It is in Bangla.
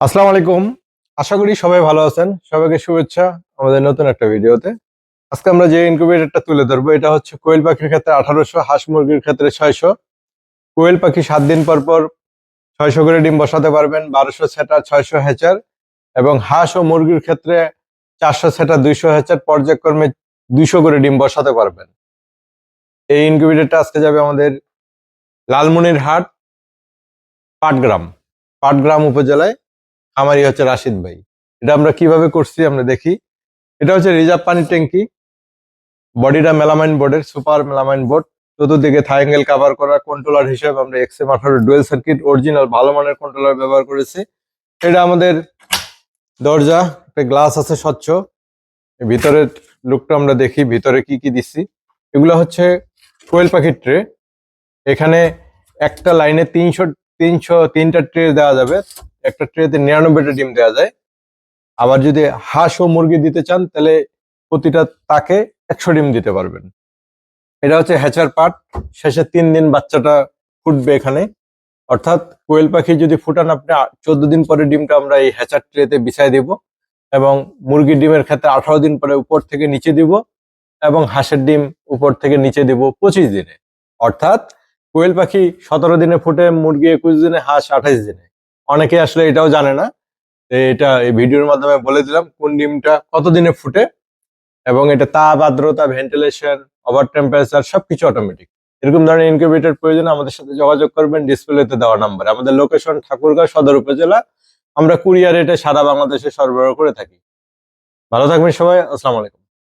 আসসালামু আলাইকুম। আশা করি সবাই ভালো আছেন। সবাইকে শুভেচ্ছা আমাদের নতুন একটা ভিডিওতে। আজকে আমরা যে ইনকিউবেটরটা তুলে ধরবো এটা হচ্ছে কোয়েল পাখির ক্ষেত্রে 1800, হাঁস মুরগির ক্ষেত্রে 600। কোয়েল পাখি 7 দিন পর পর 600 করে ডিম বসাতে পারবেন, 1200 সেটার 600 হ্যাচার, এবং হাঁস ও মুরগির ক্ষেত্রে 400 সেটার 200 হ্যাচার পর্যায়ক্রমে 200 করে ডিম বসাতে পারবেন। এই ইনকিউবেটরটা আজকে যাবে আমাদের লালমনিরহাট পাটগ্রাম উপজেলায়। আমারই হচ্ছে রাশিদ ভাই। এটা আমরা কিভাবে করছি আমরা দেখি। এটা হচ্ছে রিজার্ভ পানির ট্যাঙ্কি, বডিটা মেলামাইন বোর্ডের, সুপার মেলামাইন বোর্ড, চতুর্দিকে থাইঙ্গেল কভার করা। কন্ট্রোলার হিসেবে আমরা XM18 ডুয়েল সার্কিট অরিজিনাল ভালো মানের কন্ট্রোলার ব্যবহার করেছি। এটা আমাদের দরজা, একটা গ্লাস আছে স্বচ্ছ। ভিতরের লুকটা আমরা দেখি, ভিতরে কি কি দিচ্ছি। এগুলো হচ্ছে কোয়েল পাখির ট্রে। এখানে একটা লাইনে 303টা ট্রে দেওয়া যাবে। একটা ট্রেতে 99টা ডিম দেওয়া যায়। আবার যদি হাঁস ও মুরগি দিতে চান তাহলে প্রতিটা তাকে 100 ডিম দিতে পারবেন। এটা হচ্ছে হ্যাচার পার্ট। শেষে 3 দিন বাচ্চাটা ফুটবে এখানে। অর্থাৎ কোয়েল পাখি যদি ফুটান আপনি 14 দিন পরে ডিমটা আমরা এই হ্যাচার ট্রেতে বিছাই দিব, এবং মুরগির ডিমের ক্ষেত্রে 18 দিন পরে উপর থেকে নিচে দিব, এবং হাঁসের ডিম উপর থেকে নিচে দিব 25 দিনে। অর্থাৎ কোয়েল পাখি 17 দিনে ফুটে, মুরগি 21 দিনে, হাঁস 28 দিনে। অনেকে আসলে এটাও জানে না। এটা এই ভিডিওর মাধ্যমে বলে দিলাম কোন ডিমটা কতদিনে ফুটে, এবং এটা তাপ, আর্দ্রতা, ভেন্টিলেশন, ওভার টেম্পারেচার সবকিছু অটোমেটিক। এরকম ধরনের ইনকিউবেটর প্রয়োজনে আমাদের সাথে যোগাযোগ করবেন ডিসপ্লেতে দেওয়া নাম্বারে। আমাদের লোকেশন ঠাকুরগাঁও সদর উপজেলা। আমরা কুরিয়ার রেটে সারা বাংলাদেশে সরবরাহ করে থাকি। ভালো থাকবেন সবাই। আসসালামু আলাইকুম।